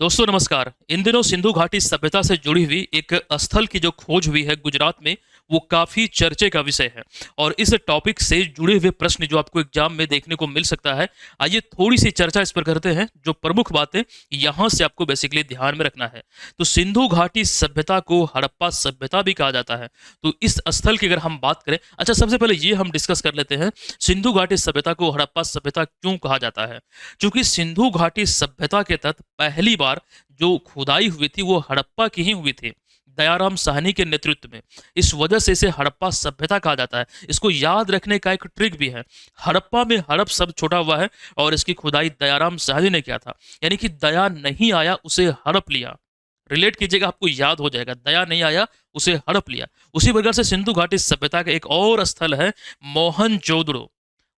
दोस्तों नमस्कार। इन दिनों सिंधु घाटी सभ्यता से जुड़ी हुई एक स्थल की जो खोज हुई है गुजरात में, वो काफी चर्चे का विषय है। और इस टॉपिक से जुड़े हुए प्रश्न जो आपको एग्जाम में देखने को मिल सकता है, आइए थोड़ी सी चर्चा इस पर करते हैं। जो प्रमुख बातें यहाँ से आपको बेसिकली ध्यान में रखना है, तो सिंधु घाटी सभ्यता को हड़प्पा सभ्यता भी कहा जाता है। तो इस स्थल की अगर हम बात करें, अच्छा सबसे पहले ये हम डिस्कस कर लेते हैं, सिंधु घाटी सभ्यता को हड़प्पा सभ्यता क्यों कहा जाता है। क्योंकि सिंधु घाटी सभ्यता के तहत पहली बार जो खुदाई हुई थी वो हड़प्पा की ही हुई थी, दयाराम साहनी के नेतृत्व में। इस वजह से इसे हड़प्पा सभ्यता कहा जाता है। इसको याद रखने का एक ट्रिक भी है। हड़प्पा में हड़प शब्द छोटा हुआ है और इसकी खुदाई दयाराम साहनी ने किया था। यानी कि दया नहीं आया, उसे हड़प लिया। रिलेट कीजिएगा, आपको याद हो जाएगा। दया नहीं आया, उसे हड़प लिया। उसी प्रकार से सिंधु घाटी सभ्यता का एक और स्थल है मोहनजोदड़ो।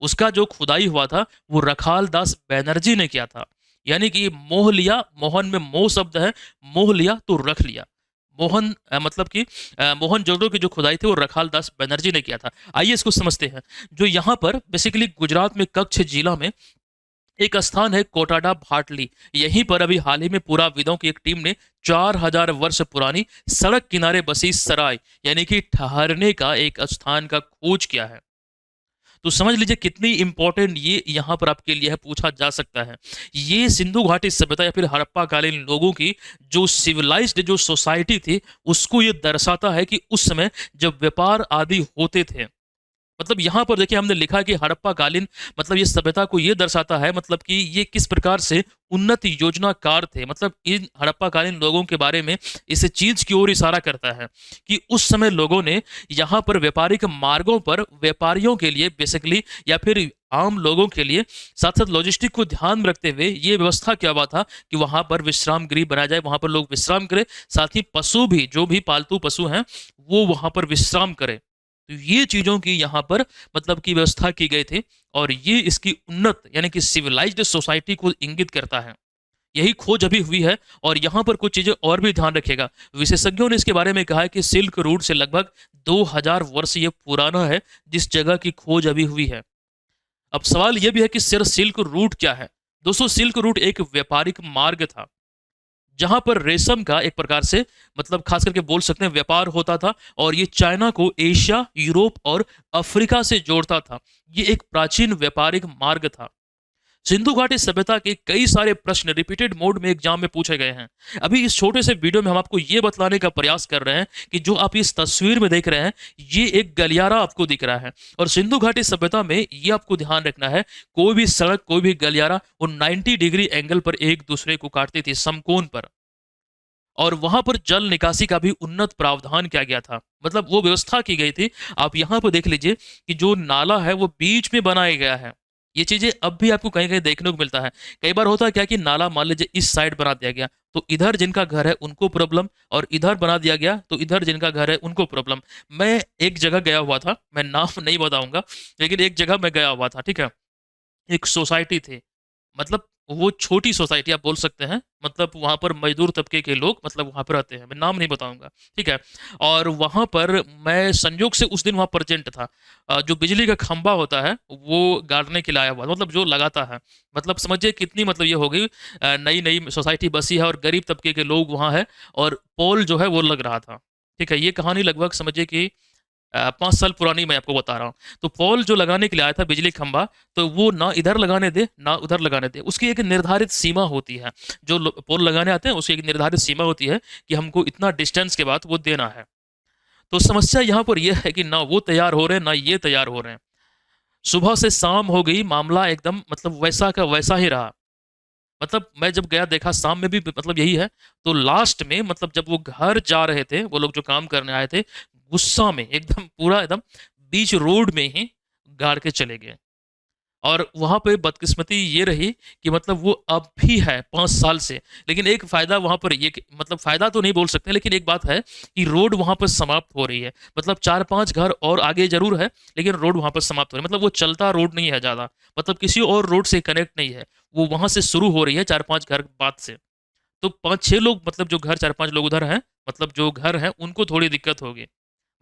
उसका जो खुदाई हुआ था वो रखाल दास बैनर्जी ने किया था। यानी कि मोह लिया, मोहन में मोह शब्द है, मोह लिया तो रख लिया। मोहन मतलब कि मोहनजोदड़ो की जो खुदाई थी वो रखाल दास बनर्जी ने किया था। आइए इसको समझते हैं। जो यहाँ पर बेसिकली गुजरात में कच्छ जिला में एक स्थान है कोटाडा भाटली। यहीं पर अभी हाल ही में पुराविदों की एक टीम ने 4000 वर्ष पुरानी सड़क किनारे बसी सराय, यानी कि ठहरने का एक स्थान का खोज किया है। तो समझ लीजिए कितनी इंपॉर्टेंट ये यहाँ पर आपके लिए है, पूछा जा सकता है। ये सिंधु घाटी सभ्यता या फिर हड़प्पा कालीन लोगों की जो सिविलाइज्ड जो सोसाइटी थी, उसको ये दर्शाता है कि उस समय जब व्यापार आदि होते थे। मतलब यहाँ पर देखिए हमने लिखा कि हड़प्पा कालीन, मतलब ये सभ्यता को ये दर्शाता है, मतलब कि ये किस प्रकार से उन्नत योजनाकार थे। मतलब इन हड़प्पा कालीन लोगों के बारे में इस चीज की ओर इशारा करता है कि उस समय लोगों ने यहाँ पर व्यापारिक मार्गों पर व्यापारियों के लिए बेसिकली या फिर आम लोगों के लिए साथ साथ लॉजिस्टिक को ध्यान में रखते हुए ये व्यवस्था क्या हुआ था कि वहां पर विश्राम गृह बनाया जाए, वहां पर लोग विश्राम करें, साथ ही पशु भी, जो भी पालतू पशु हैं, वो वहां पर विश्राम करें। तो ये चीजों की यहाँ पर मतलब की व्यवस्था की गई थी। और ये इसकी उन्नत यानी कि सिविलाइज्ड सोसाइटी को इंगित करता है। यही खोज अभी हुई है। और यहाँ पर कुछ चीजें और भी ध्यान रखिएगा। विशेषज्ञों ने इसके बारे में कहा है कि सिल्क रूट से लगभग 2000 वर्ष ये पुराना है जिस जगह की खोज अभी हुई है। अब सवाल यह भी है कि सिर सिल्क रूट क्या है। दोस्तों सिल्क रूट एक व्यापारिक मार्ग था जहां पर रेशम का एक प्रकार से मतलब खास करके बोल सकते हैं व्यापार होता था। और ये चाइना को एशिया, यूरोप और अफ्रीका से जोड़ता था। ये एक प्राचीन व्यापारिक मार्ग था। सिंधु घाटी सभ्यता के कई सारे प्रश्न रिपीटेड मोड में एग्जाम में पूछे गए हैं। अभी इस छोटे से वीडियो में हम आपको ये बतलाने का प्रयास कर रहे हैं कि जो आप इस तस्वीर में देख रहे हैं, ये एक गलियारा आपको दिख रहा है। और सिंधु घाटी सभ्यता में ये आपको ध्यान रखना है, कोई भी सड़क, कोई भी गलियारा वो 90 डिग्री एंगल पर एक दूसरे को काटती थी, समकोण पर। और वहां पर जल निकासी का भी उन्नत प्रावधान किया गया था, मतलब वो व्यवस्था की गई थी। आप यहाँ पर देख लीजिए कि जो नाला है वो बीच में बनाया गया है। ये चीजें अब भी आपको कहीं कहीं देखने को मिलता है। कई बार होता है क्या कि नाला मान लीजिए इस साइड बना दिया गया तो इधर जिनका घर है उनको प्रॉब्लम, और इधर बना दिया गया तो इधर जिनका घर है उनको प्रॉब्लम। मैं एक जगह गया हुआ था, मैं नाम नहीं बताऊंगा, लेकिन एक जगह मैं गया हुआ था, ठीक है। एक सोसाइटी थी, मतलब वो छोटी सोसाइटी आप बोल सकते हैं। मतलब वहां पर मजदूर तबके के लोग मतलब वहां पर रहते हैं, मैं नाम नहीं बताऊंगा, ठीक है। और वहां पर मैं संयोग से उस दिन वहां प्रेजेंट था। जो बिजली का खंभा होता है वो गाड़ने के लिए आया हुआ था, मतलब जो लगाता है। मतलब समझिए कितनी मतलब ये हो गई, नई नई सोसाइटी बसी है और गरीब तबके के लोग वहां है। और पोल जो है वो लग रहा था, ठीक है। ये कहानी लगभग समझिए कि 5 साल पुरानी मैं आपको बता रहा हूँ। तो पोल जो लगाने के लिए आया था, बिजली खंभा, तो वो ना इधर लगाने दे ना उधर लगाने दे, उसकी एक निर्धारित सीमा होती है। जो पोल लगाने आते हैं उसकी एक निर्धारित सीमा होती है कि हमको इतना डिस्टेंस के बाद वो देना है। तो समस्या यहाँ पर यह है कि ना वो तैयार हो रहे हैं ना ये तैयार हो रहे हैं। सुबह से शाम हो गई, मामला एकदम मतलब वैसा का वैसा ही रहा। मतलब मैं जब गया देखा शाम में भी मतलब यही है। तो लास्ट में मतलब जब वो घर जा रहे थे, वो लोग जो काम करने आए थे, गुस्सा में एकदम पूरा एकदम बीच रोड में ही गाड़ के चले गए। और वहां पे बदकिस्मती ये रही कि मतलब वो अब भी है 5 साल से। लेकिन एक फायदा वहां पर ये मतलब फायदा तो नहीं बोल सकते, लेकिन एक बात है कि रोड वहां पर समाप्त हो रही है। मतलब 4-5 घर और आगे जरूर है, लेकिन रोड वहां पर समाप्त हो रही है। मतलब वो चलता रोड नहीं है ज्यादा, मतलब किसी और रोड से कनेक्ट नहीं है। वो वहां से शुरू हो रही है 4-5 घर बाद से। तो 5-6 लोग, मतलब जो घर 4-5 लोग उधर हैं, मतलब जो घर हैं उनको थोड़ी दिक्कत होगी।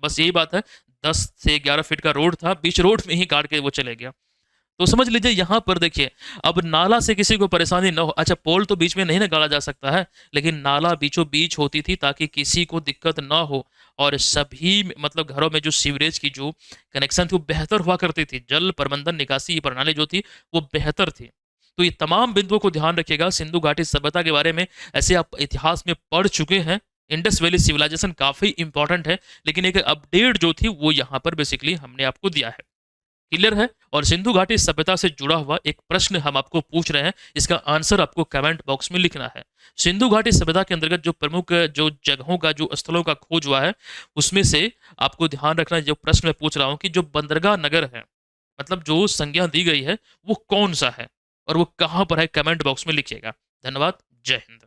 बस यही बात है। 10 से 11 फीट का रोड था, बीच रोड में ही काट के वो चले गया। तो समझ लीजिए यहाँ पर देखिए, अब नाला से किसी को परेशानी न हो, अच्छा पोल तो बीच में नहीं ना गाड़ा जा सकता है, लेकिन नाला बीचों बीच होती थी ताकि किसी को दिक्कत ना हो, और सभी मतलब घरों में जो सीवरेज की जो कनेक्शन थी वो बेहतर हुआ करती थी, जल प्रबंधन निकासी प्रणाली जो थी वो बेहतर थी। तो ये तमाम बिंदुओं को ध्यान रखिएगा। सिंधु घाटी सभ्यता के बारे में ऐसे आप इतिहास में पढ़ चुके हैं। इंडस वैली सिविलाइजेशन काफी इंपॉर्टेंट है, लेकिन एक अपडेट जो थी वो यहाँ पर बेसिकली हमने आपको दिया है। क्लियर है? और सिंधु घाटी सभ्यता से जुड़ा हुआ एक प्रश्न हम आपको पूछ रहे हैं, इसका आंसर आपको कमेंट बॉक्स में लिखना है। सिंधु घाटी सभ्यता के अंतर्गत जो प्रमुख जो जगहों का जो स्थलों का खोज हुआ है, उसमें से आपको ध्यान रखना जो प्रश्न मैं पूछ रहा हूँ कि जो बंदरगाह नगर है, मतलब जो संज्ञा दी गई है वो कौन सा है और वो कहाँ पर है, कमेंट बॉक्स में लिखिएगा। धन्यवाद। जय हिंद।